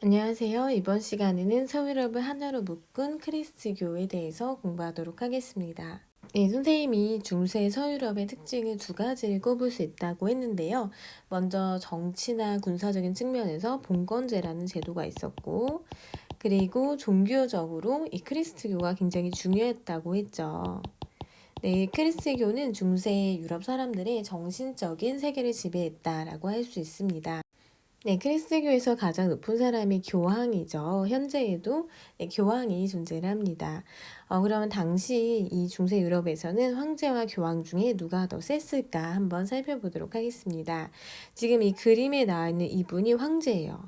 안녕하세요. 이번 시간에는 서유럽을 하나로 묶은 크리스트교에 대해서 공부하도록 하겠습니다. 네, 선생님이 중세 서유럽의 특징을 두 가지를 꼽을 수 있다고 했는데요. 먼저 정치나 군사적인 측면에서 봉건제라는 제도가 있었고, 그리고 종교적으로 이 크리스트교가 굉장히 중요했다고 했죠. 네, 크리스트교는 중세 유럽 사람들의 정신적인 세계를 지배했다라고 할 수 있습니다. 네, 크리스트교에서 가장 높은 사람이 교황이죠. 현재에도 네, 교황이 존재를 합니다. 그러면 당시 이 중세 유럽에서는 황제와 교황 중에 누가 더 셌을까 한번 살펴보도록 하겠습니다. 지금 이 그림에 나와 있는 이분이 황제예요.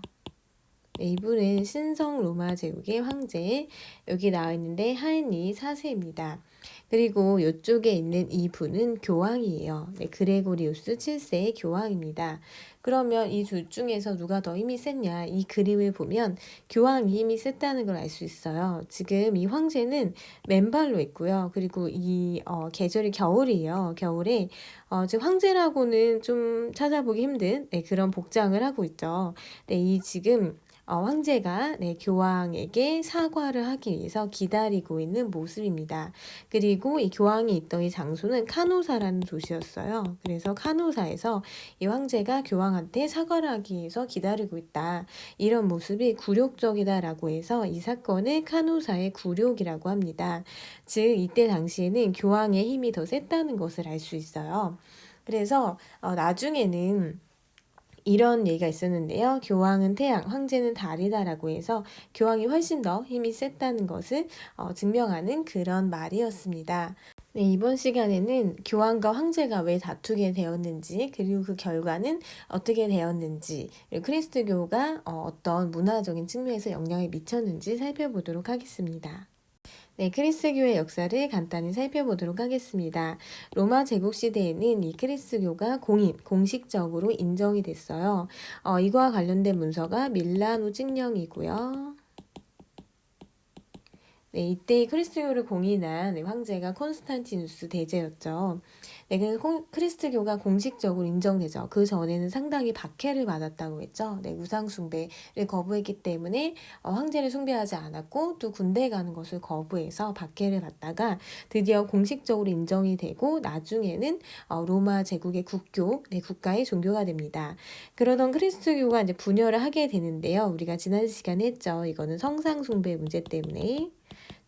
네, 이분은 신성 로마 제국의 황제, 여기 나와 있는데 하인리 4세입니다. 그리고 이쪽에 있는 이분은 교황이에요. 네, 그레고리우스 7세의 교황입니다. 그러면 이 둘 중에서 누가 더 힘이 셌냐? 이 그림을 보면 교황이 힘이 셌다는 걸 알 수 있어요. 지금 이 황제는 맨발로 있고요. 그리고 이 계절이 겨울이에요. 겨울에 지금 황제라고는 좀 찾아보기 힘든 네, 그런 복장을 하고 있죠. 네, 이 지금 황제가 네, 교황에게 사과를 하기 위해서 기다리고 있는 모습입니다. 그리고 이 교황이 있던 이 장소는 카노사라는 도시였어요. 그래서 카노사에서 이 황제가 교황한테 사과를 하기 위해서 기다리고 있다. 이런 모습이 굴욕적이다라고 해서 이 사건을 카노사의 굴욕이라고 합니다. 즉 이때 당시에는 교황의 힘이 더 셌다는 것을 알 수 있어요. 그래서 나중에는 이런 얘기가 있었는데요. 교황은 태양, 황제는 달이다라고 해서 교황이 훨씬 더 힘이 셌다는 것을 증명하는 그런 말이었습니다. 네, 이번 시간에는 교황과 황제가 왜 다투게 되었는지, 그리고 그 결과는 어떻게 되었는지, 그리고 크리스트교가 어떤 문화적인 측면에서 영향을 미쳤는지 살펴보도록 하겠습니다. 네, 크리스교의 역사를 간단히 살펴보도록 하겠습니다. 로마 제국 시대에는 이 크리스교가 공식적으로 인정이 됐어요. 이거와 관련된 문서가 밀라노 찍령이고요. 네, 이때 크리스교를 공인한 황제가 콘스탄티누스 대제였죠. 네, 크리스트교가 공식적으로 인정되죠. 그 전에는 상당히 박해를 받았다고 했죠. 네, 우상 숭배를 거부했기 때문에 황제를 숭배하지 않았고 또 군대에 가는 것을 거부해서 박해를 받다가 드디어 공식적으로 인정이 되고 나중에는 로마 제국의 국교, 네, 국가의 종교가 됩니다. 그러던 크리스트교가 이제 분열을 하게 되는데요. 우리가 지난 시간에 했죠. 이거는 성상 숭배 문제 때문에.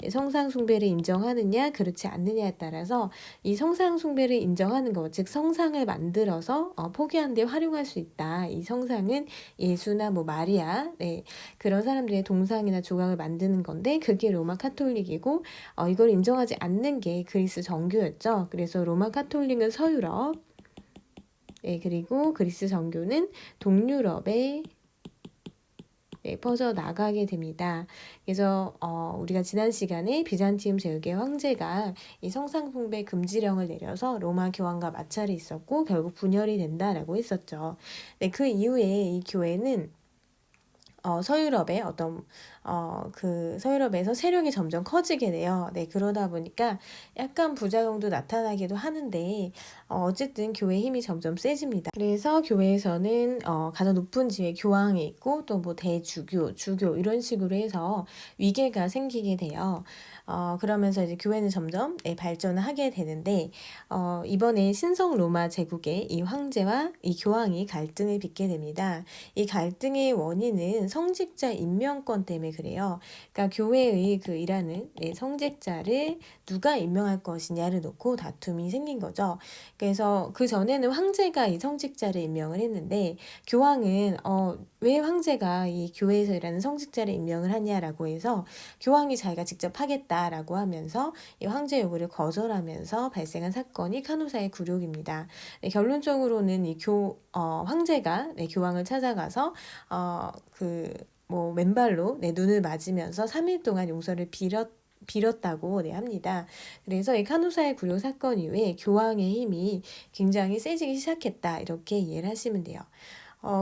성상 숭배를 인정하느냐 그렇지 않느냐에 따라서 이 성상 숭배를 인정하는 것, 즉 성상을 만들어서 포기한 데 활용할 수 있다. 이 성상은 예수나 뭐 마리아, 네, 그런 사람들의 동상이나 조각을 만드는 건데 그게 로마 카톨릭이고 이걸 인정하지 않는 게 그리스 정교였죠. 그래서 로마 카톨릭은 서유럽, 네, 그리고 그리스 정교는 동유럽에 네, 퍼져 나가게 됩니다. 그래서 우리가 지난 시간에 비잔티움 제국의 황제가 이 성상 숭배 금지령을 내려서 로마 교황과 마찰이 있었고 결국 분열이 된다라고 했었죠. 네, 그 이후에 이 교회는 서유럽의 그 서유럽에서 세력이 점점 커지게 돼요. 네, 그러다 보니까 약간 부작용도 나타나기도 하는데, 어쨌든 교회 힘이 점점 세집니다. 그래서 교회에서는, 가장 높은 지위에 교황이 있고, 또 뭐 대주교, 주교, 이런 식으로 해서 위계가 생기게 돼요. 그러면서 이제 교회는 점점 발전을 하게 되는데, 이번에 신성 로마 제국의 이 황제와 이 교황이 갈등을 빚게 됩니다. 이 갈등의 원인은 성직자 임명권 때문에 그래요. 그러니까 교회의 그 일하는 성직자를 누가 임명할 것이냐를 놓고 다툼이 생긴 거죠. 그래서 그 전에는 황제가 이 성직자를 임명을 했는데 교황은 왜 황제가 이 교회에서 일하는 성직자를 임명을 하냐라고 해서 교황이 자기가 직접 하겠다라고 하면서 이 황제 요구를 거절하면서 발생한 사건이 카노사의 굴욕입니다. 네, 결론적으로는 황제가 교황을 찾아가서 맨발로 눈을 맞으면서 3일 동안 용서를 빌었다고 합니다. 그래서 이 카누사의 굴욕 사건 이후에 교황의 힘이 굉장히 세지기 시작했다. 이렇게 이해를 하시면 돼요.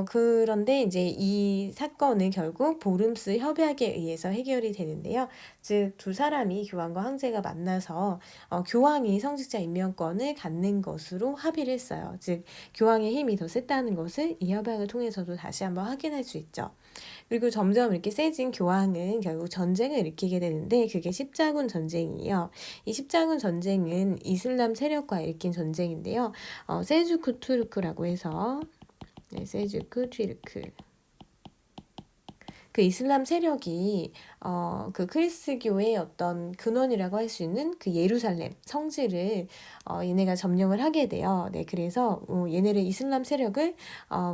그런데 이제 이 사건은 결국 보름스 협약에 의해서 해결이 되는데요. 즉, 두 사람이 교황과 황제가 만나서 교황이 성직자 임명권을 갖는 것으로 합의를 했어요. 즉, 교황의 힘이 더 셌다는 것을 이 협약을 통해서도 다시 한번 확인할 수 있죠. 그리고 점점 이렇게 세진 교황은 결국 전쟁을 일으키게 되는데 그게 십자군 전쟁이에요. 이 십자군 전쟁은 이슬람 세력과 일으킨 전쟁인데요. 셀주크 투르크라고 해서 셀주크 투르크 그 이슬람 세력이 그 크리스교의 어떤 근원이라고 할 수 있는 그 예루살렘 성지를 얘네가 점령을 하게 돼요. 네, 그래서 얘네를 이슬람 세력을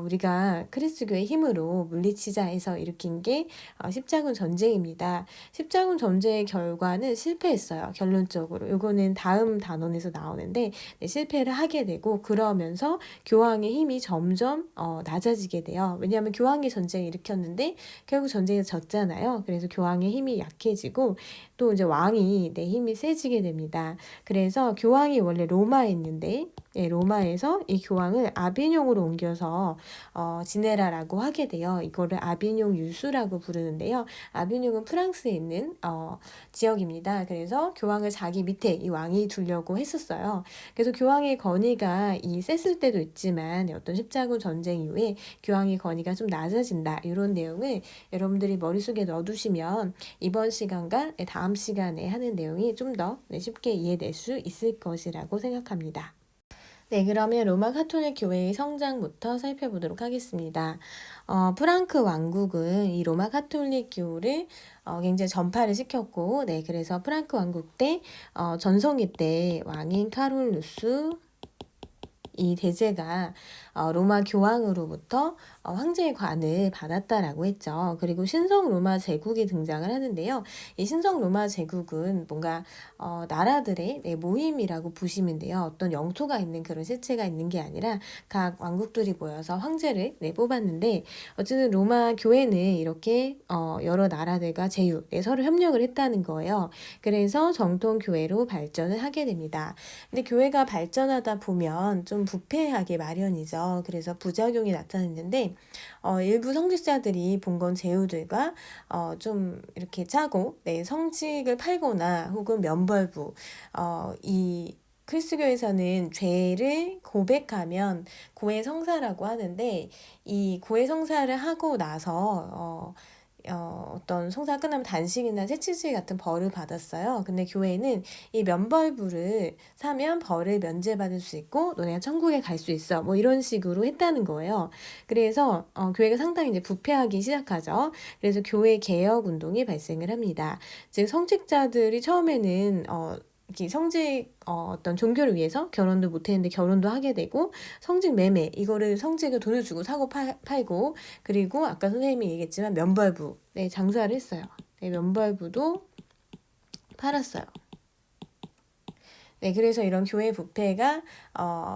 우리가 크리스교의 힘으로 물리치자 해서 일으킨 게 십자군 전쟁입니다. 십자군 전쟁의 결과는 실패했어요. 결론적으로. 이거는 다음 단원에서 나오는데 네, 실패를 하게 되고 그러면서 교황의 힘이 점점 낮아지게 돼요. 왜냐하면 교황이 전쟁을 일으켰는데 결국 전쟁에서 졌잖아요. 그래서 교황의 힘이 약해지고 또 이제 왕이 내 힘이 세지게 됩니다. 그래서 교황이 원래 로마에 있는데 로마에서 이 교황을 아비뇽으로 옮겨서 지내라라고 하게 돼요. 이거를 아비뇽 유수라고 부르는데요. 아비뇽은 프랑스에 있는 지역입니다. 그래서 교황을 자기 밑에 이 왕이 두려고 했었어요. 그래서 교황의 권위가 셌을 때도 있지만 어떤 십자군 전쟁 이후에 교황의 권위가 좀 낮아진다. 이런 내용을 여러분들이 머릿속에 넣어두시면 이번 시간과 다음 시간에 하는 내용이 좀 더 쉽게 이해될 수 있을 것이라고 생각합니다. 네, 그러면 로마 가톨릭 교회의 성장부터 살펴보도록 하겠습니다. 프랑크 왕국은 이 로마 가톨릭 교를 굉장히 전파를 시켰고, 네, 그래서 프랑크 왕국 때 전성기 때 왕인 카롤루스 이 대제가 로마 교황으로부터 황제의 관을 받았다라고 했죠. 그리고 신성 로마 제국이 등장을 하는데요. 이 신성 로마 제국은 뭔가 나라들의 모임이라고 보시면 돼요. 어떤 영토가 있는 그런 실체가 있는 게 아니라 각 왕국들이 모여서 황제를 뽑았는데 어쨌든 로마 교회는 이렇게 여러 나라들과 제휴, 서로 협력을 했다는 거예요. 그래서 정통 교회로 발전을 하게 됩니다. 근데 교회가 발전하다 보면 좀 부패하게 마련이죠. 그래서 부작용이 나타났는데 일부 성직자들이 봉건 제후들과 좀 이렇게 짜고 성직을 팔거나 혹은 면벌부 이 크리스교에서는 죄를 고백하면 고해 성사라고 하는데 이 고해 성사를 하고 나서 어떤 성사가 끝나면 단식이나 새치질 같은 벌을 받았어요. 근데 교회는 이 면벌부를 사면 벌을 면제받을 수 있고 너네가 천국에 갈 수 있어. 뭐 이런 식으로 했다는 거예요. 그래서 교회가 상당히 이제 부패하기 시작하죠. 그래서 교회 개혁 운동이 발생을 합니다. 즉 성직자들이 처음에는 이렇게 성직 어떤 종교를 위해서 결혼도 못했는데 결혼도 하게 되고 성직 매매 이거를 성직을 돈을 주고 사고 팔고 그리고 아까 선생님이 얘기했지만 면벌부 장사를 했어요. 면벌부도 팔았어요. 네, 그래서 이런 교회 부패가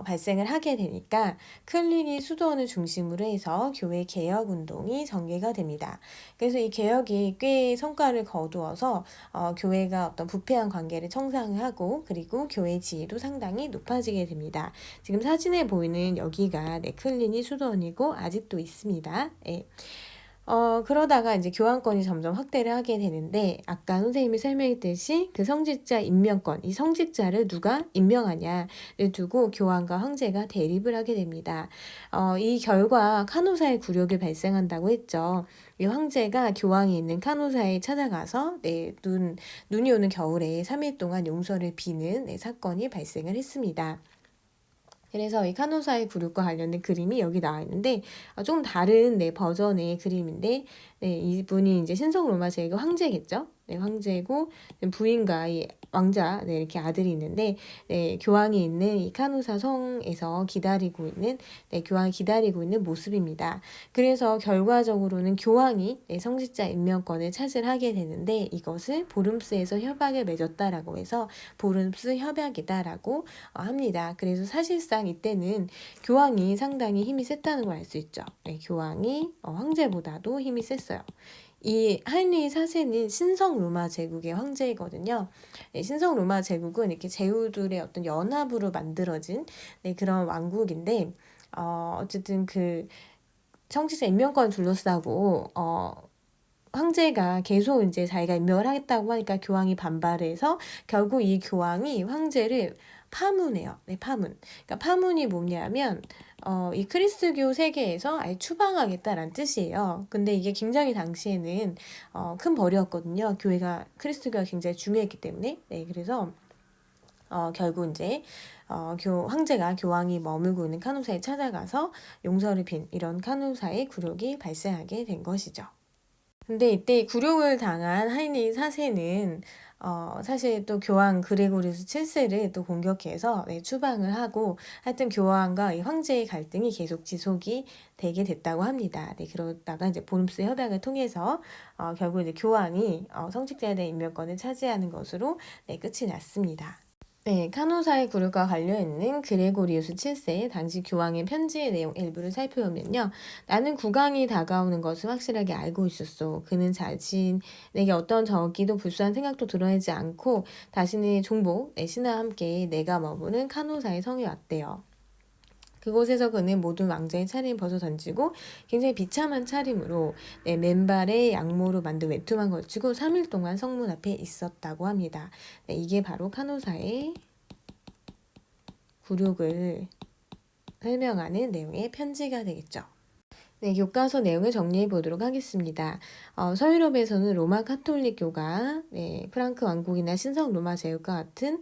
발생을 하게 되니까 클리니 수도원을 중심으로 해서 교회 개혁 운동이 전개가 됩니다. 그래서 이 개혁이 꽤 성과를 거두어서 교회가 어떤 부패한 관계를 청산하고 그리고 교회 지위도 상당히 높아지게 됩니다. 지금 사진에 보이는 여기가 클리니 수도원이고 아직도 있습니다. 네. 그러다가 이제 교환권이 점점 확대를 하게 되는데 아까 선생님이 설명했듯이 그 성직자 임명권, 이 성직자를 누가 임명하냐를 두고 교황과 황제가 대립을 하게 됩니다. 이 결과 카노사의 굴욕이 발생한다고 했죠. 이 황제가 교황이 있는 카노사에 찾아가서 눈이 오는 겨울에 3일 동안 용서를 비는 사건이 발생을 했습니다. 그래서 이 카노사의 굴욕과 관련된 그림이 여기 나와 있는데 좀 다른 버전의 그림인데 이분이 이제 신성 로마 제국 황제겠죠. 황제고 부인과 이 왕자 이렇게 아들이 있는데 교황이 있는 이 카누사 성에서 기다리고 있는 교황이 기다리고 있는 모습입니다. 그래서 결과적으로는 교황이 성직자 임명권을 차지하게 되는데 이것을 보름스에서 협약을 맺었다라고 해서 보름스 협약이다라고 합니다. 그래서 사실상 이때는 교황이 상당히 힘이 셌다는 걸 알 수 있죠. 교황이 황제보다도 힘이 셌어요. 이 하인리 4세는 신성 로마 제국의 황제이거든요. 신성 로마 제국은 이렇게 제후들의 어떤 연합으로 만들어진 그런 왕국인데 어쨌든 그 성직자 임명권 둘러싸고 황제가 계속 이제 자기가 임명을 하겠다고 하니까 교황이 반발해서 결국 이 교황이 황제를 파문이에요. 네, 파문. 그러니까 파문이 뭐냐면 이 크리스트교 세계에서 아예 추방하겠다라는 뜻이에요. 근데 이게 굉장히 당시에는 큰 벌이었거든요. 크리스트교가 굉장히 중요했기 때문에. 네, 그래서 결국 이제 황제가 교황이 머물고 있는 카누사에 찾아가서 용서를 빈 이런 카누사의 굴욕이 발생하게 된 것이죠. 근데 이때 굴욕을 당한 하이니 4세는 사실 또 교황 그레고리우스 7세를 또 공격해서 추방을 하고 하여튼 교황과 이 황제의 갈등이 계속 지속이 되게 됐다고 합니다. 네, 그러다가 이제 보름스 협약을 통해서 결국 이제 교황이 성직자에 대한 임명권을 차지하는 것으로 끝이 났습니다. 네, 카노사의 굴욕과 관련있는 그레고리우스 7세 당시 교황의 편지의 내용 일부를 살펴보면요. 나는 국왕이 다가오는 것을 확실하게 알고 있었어. 그는 자신에게 어떤 적기도 불수한 생각도 드러내지 않고 자신의 종복, 신하와 함께 내가 머무는 카노사의 성에 왔대요. 그곳에서 그는 모든 왕자의 차림을 벗어 던지고 굉장히 비참한 차림으로 맨발에 양모로 만든 외투만 걸치고 3일 동안 성문 앞에 있었다고 합니다. 이게 바로 카노사의 굴욕을 설명하는 내용의 편지가 되겠죠. 네, 교과서 내용을 정리해 보도록 하겠습니다. 서유럽에서는 로마 카톨릭교가 프랑크 왕국이나 신성 로마 제국과 같은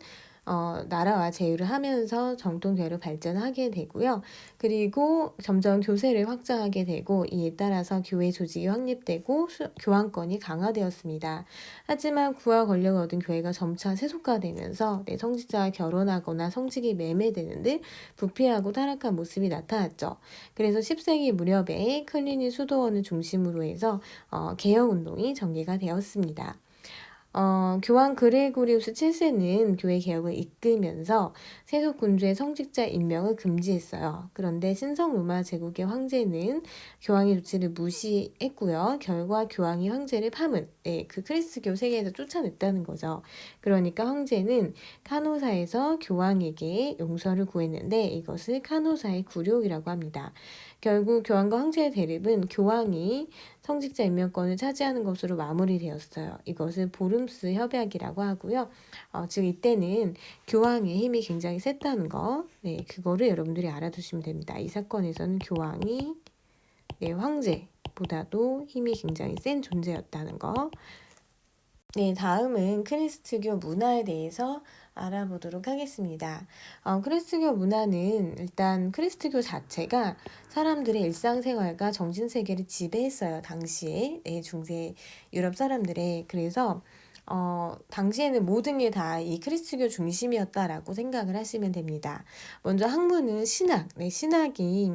나라와 제휴를 하면서 정통교회로 발전하게 되고요. 그리고 점점 교세를 확장하게 되고 이에 따라서 교회 조직이 확립되고 교황권이 강화되었습니다. 하지만 부와 권력을 얻은 교회가 점차 세속화되면서 성직자와 결혼하거나 성직이 매매되는 등 부패하고 타락한 모습이 나타났죠. 그래서 10세기 무렵에 클리니 수도원을 중심으로 해서 개혁운동이 전개가 되었습니다. 교황 그레고리우스 7세는 교회 개혁을 이끌면서 세속 군주의 성직자 임명을 금지했어요. 그런데 신성 로마 제국의 황제는 교황의 조치를 무시했고요. 결과 교황이 황제를 파문, 그 크리스트교 세계에서 쫓아냈다는 거죠. 그러니까 황제는 카노사에서 교황에게 용서를 구했는데 이것을 카노사의 굴욕이라고 합니다. 결국 교황과 황제의 대립은 교황이 성직자 임명권을 차지하는 것으로 마무리되었어요. 이것을 보름스 협약이라고 하고요. 즉 이때는 교황의 힘이 굉장히 셌다는 거, 그거를 여러분들이 알아두시면 됩니다. 이 사건에서는 교황이 황제보다도 힘이 굉장히 센 존재였다는 거. 네, 다음은 크리스트교 문화에 대해서 알아보도록 하겠습니다. 크리스트교 문화는 일단 크리스트교 자체가 사람들의 일상생활과 정신세계를 지배했어요. 당시에 중세 유럽 사람들의. 그래서 당시에는 모든 게 다 이 크리스트교 중심이었다라고 생각을 하시면 됩니다. 먼저 학문은 신학이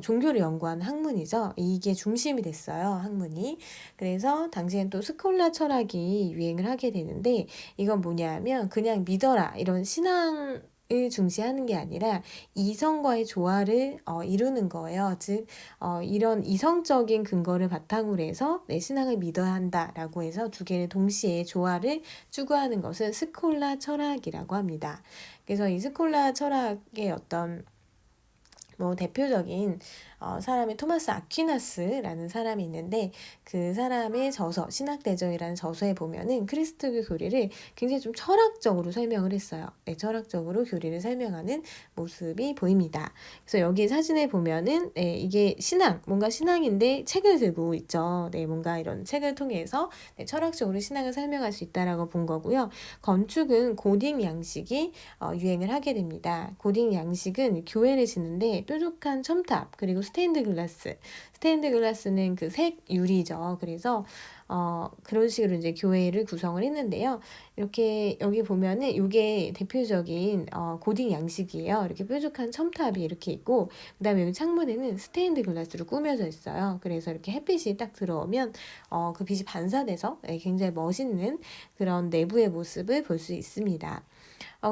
종교를 연구하는 학문이죠. 이게 중심이 됐어요. 학문이. 그래서 당시엔 또 스콜라 철학이 유행을 하게 되는데 이건 뭐냐면 그냥 믿어라 이런 신앙을 중시하는 게 아니라 이성과의 조화를 이루는 거예요. 즉 이런 이성적인 근거를 바탕으로 해서 내 신앙을 믿어야 한다라고 해서 두 개를 동시에 조화를 추구하는 것을 스콜라 철학이라고 합니다. 그래서 이 스콜라 철학의 어떤 대표적인 사람이 토마스 아퀴나스라는 사람이 있는데 그 사람의 저서 신학대전이라는 저서에 보면은 크리스트교 교리를 굉장히 좀 철학적으로 설명을 했어요. 철학적으로 교리를 설명하는 모습이 보입니다. 그래서 여기 사진에 보면은 이게 뭔가 신앙인데 책을 들고 있죠. 뭔가 이런 책을 통해서 철학적으로 신앙을 설명할 수 있다라고 본 거고요. 건축은 고딩 양식이 유행을 하게 됩니다. 고딩 양식은 교회를 짓는데 뾰족한 첨탑 그리고 스테인드 글라스는 그 색 유리죠. 그래서 그런 식으로 이제 교회를 구성을 했는데요. 이렇게 여기 보면은 이게 대표적인 고딩 양식이에요. 이렇게 뾰족한 첨탑이 이렇게 있고 그다음에 여기 창문에는 스테인드 글라스로 꾸며져 있어요. 그래서 이렇게 햇빛이 딱 들어오면 그 빛이 반사돼서 굉장히 멋있는 그런 내부의 모습을 볼 수 있습니다.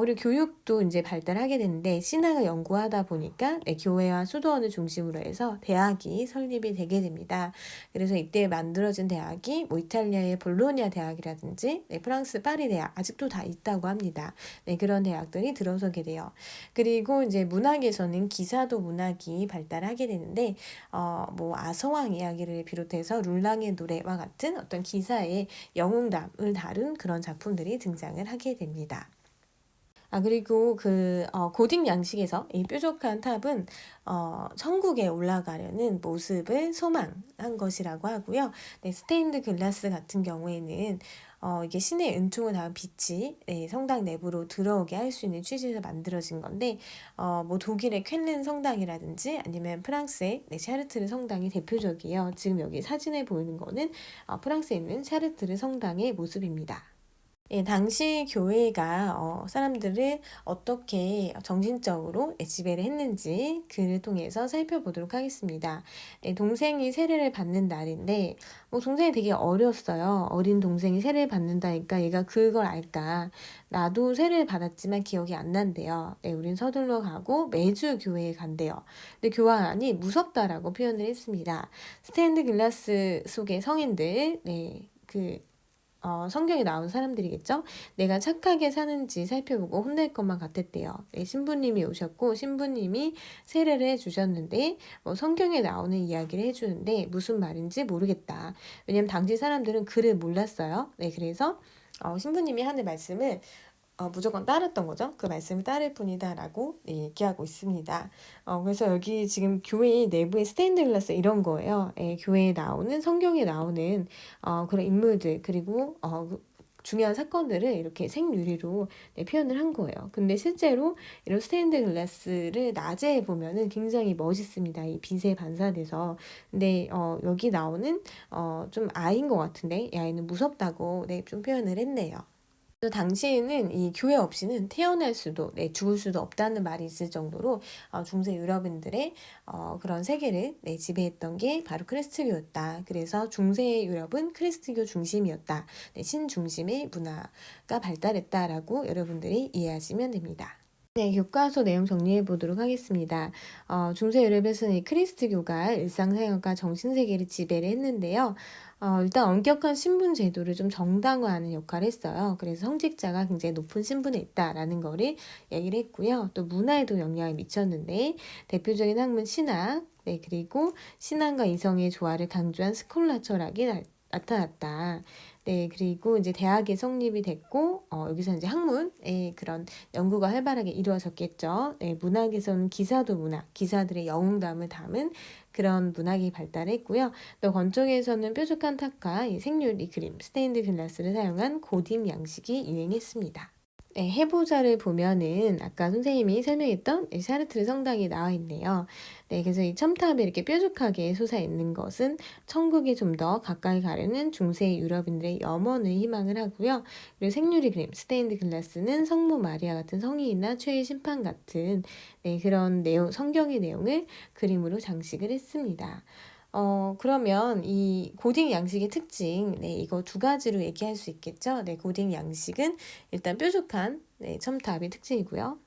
그리고 교육도 이제 발달하게 되는데 신학을 연구하다 보니까 교회와 수도원을 중심으로 해서 대학이 설립이 되게 됩니다. 그래서 이때 만들어진 대학이 이탈리아의 볼로냐 대학이라든지 프랑스 파리 대학 아직도 다 있다고 합니다. 그런 대학들이 들어서게 돼요. 그리고 이제 문학에서는 기사도 문학이 발달하게 되는데 아서왕 이야기를 비롯해서 룰랑의 노래와 같은 어떤 기사의 영웅담을 다룬 그런 작품들이 등장을 하게 됩니다. 그리고 고딕 양식에서 이 뾰족한 탑은 천국에 올라가려는 모습을 소망한 것이라고 하고요. 네, 스테인드 글라스 같은 경우에는 이게 신의 은총을 담은 빛이 성당 내부로 들어오게 할 수 있는 취지에서 만들어진 건데, 뭐 독일의 쾰른 성당이라든지 아니면 프랑스의 샤르트르 성당이 대표적이에요. 지금 여기 사진에 보이는 거는 프랑스에 있는 샤르트르 성당의 모습입니다. 예, 당시 교회가 사람들을 어떻게 정신적으로 지배를 했는지 글을 통해서 살펴보도록 하겠습니다. 예, 동생이 세례를 받는 날인데 동생이 되게 어렸어요. 어린 동생이 세례를 받는다니까 얘가 그걸 알까? 나도 세례를 받았지만 기억이 안 난대요. 네, 우린 서둘러 가고 매주 교회에 간대요. 근데 교황 안이 무섭다라고 표현을 했습니다. 스테인드 글라스 속의 성인들, 성경에 나온 사람들이겠죠? 내가 착하게 사는지 살펴보고 혼낼 것만 같았대요. 네, 신부님이 오셨고 신부님이 세례를 해주셨는데 성경에 나오는 이야기를 해주는데 무슨 말인지 모르겠다. 왜냐면 당시 사람들은 글을 몰랐어요. 네, 그래서 신부님이 하는 말씀을 무조건 따랐던 거죠. 그 말씀을 따를 뿐이다라고 얘기하고 있습니다. 그래서 여기 지금 교회 내부의 스테인드 글라스 이런 거예요. 교회에 나오는 성경에 나오는 그런 인물들 그리고 중요한 사건들을 이렇게 생유리로 표현을 한 거예요. 근데 실제로 이런 스테인드 글라스를 낮에 보면은 굉장히 멋있습니다. 이 빛에 반사돼서. 근데 여기 나오는 좀 아이인 것 같은데 이 아이는 무섭다고 좀 표현을 했네요. 당시에는 이 교회 없이는 태어날 수도, 죽을 수도 없다는 말이 있을 정도로 중세 유럽인들의 그런 세계를 지배했던 게 바로 크리스트교였다. 그래서 중세 유럽은 크리스트교 중심이었다. 신중심의 문화가 발달했다라고 여러분들이 이해하시면 됩니다. 네, 교과서 내용 정리해 보도록 하겠습니다. 중세 유럽에서는 이 크리스트교가 일상생활과 정신세계를 지배를 했는데요. 일단 엄격한 신분 제도를 좀 정당화하는 역할을 했어요. 그래서 성직자가 굉장히 높은 신분에 있다라는 거를 얘기를 했고요. 또 문화에도 영향을 미쳤는데 대표적인 학문 신학, 그리고 신앙과 이성의 조화를 강조한 스콜라 철학이 나타났다. 네, 그리고 이제 대학의 성립이 됐고, 여기서 이제 학문의 그런 연구가 활발하게 이루어졌겠죠. 네, 문학에서는 기사도 문학, 기사들의 영웅담을 담은 그런 문학이 발달했고요. 또 건축에서는 뾰족한 탑과 이 생유리 그림, 스테인드 글라스를 사용한 고딕 양식이 유행했습니다. 네, 해보자를 보면은 아까 선생님이 설명했던 샤르트르 성당이 나와 있네요. 네, 그래서 이 첨탑이 이렇게 뾰족하게 솟아 있는 것은 천국에 좀 더 가까이 가려는 중세 유럽인들의 염원을 희망을 하고요. 그리고 생유리 그림, 스테인드 글라스는 성모 마리아 같은 성인이나 최의 심판 같은 그런 내용, 성경의 내용을 그림으로 장식을 했습니다. 그러면 이 고딕 양식의 특징, 이거 두 가지로 얘기할 수 있겠죠? 고딕 양식은 일단 뾰족한 첨탑이 특징이고요.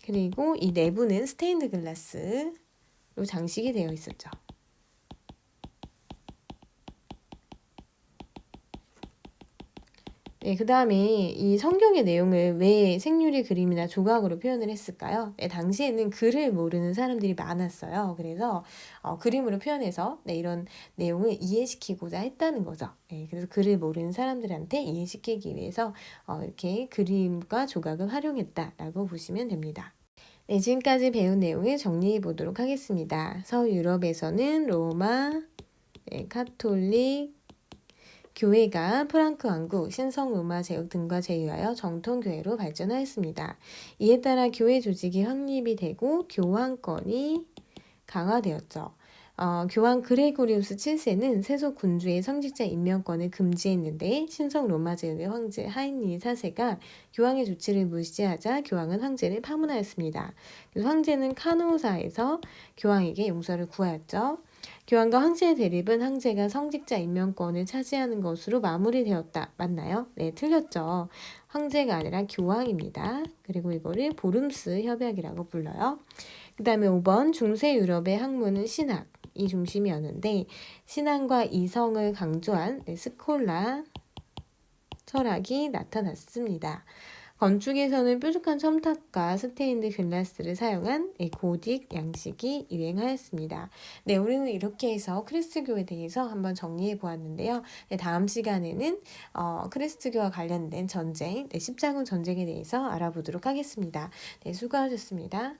그리고 이 내부는 스테인드 글라스로 장식이 되어 있었죠. 네, 그 다음에 이 성경의 내용을 왜 생유리 그림이나 조각으로 표현을 했을까요? 당시에는 글을 모르는 사람들이 많았어요. 그래서 그림으로 표현해서 이런 내용을 이해시키고자 했다는 거죠. 그래서 글을 모르는 사람들한테 이해시키기 위해서 이렇게 그림과 조각을 활용했다라고 보시면 됩니다. 네, 지금까지 배운 내용을 정리해 보도록 하겠습니다. 서유럽에서는 로마, 카톨릭, 교회가 프랑크 왕국, 신성 로마 제국 등과 제휴하여 정통교회로 발전하였습니다. 이에 따라 교회 조직이 확립이 되고 교황권이 강화되었죠. 교황 그레고리우스 7세는 세속 군주의 성직자 임명권을 금지했는데 신성 로마 제국의 황제 하인리 4세가 교황의 조치를 무시하자 교황은 황제를 파문하였습니다. 그래서 황제는 카노사에서 교황에게 용서를 구하였죠. 교황과 황제의 대립은 황제가 성직자 임명권을 차지하는 것으로 마무리되었다. 맞나요? 네, 틀렸죠. 황제가 아니라 교황입니다. 그리고 이거를 보름스 협약이라고 불러요. 그 다음에 5번 중세 유럽의 학문은 신학이 중심이었는데 신앙과 이성을 강조한 스콜라 철학이 나타났습니다. 건축에서는 뾰족한 첨탑과 스테인드 글라스를 사용한 고딕 양식이 유행하였습니다. 네, 우리는 이렇게 해서 크리스트교에 대해서 한번 정리해 보았는데요. 네, 다음 시간에는 크리스트교와 관련된 전쟁, 네, 십자군 전쟁에 대해서 알아보도록 하겠습니다. 네, 수고하셨습니다.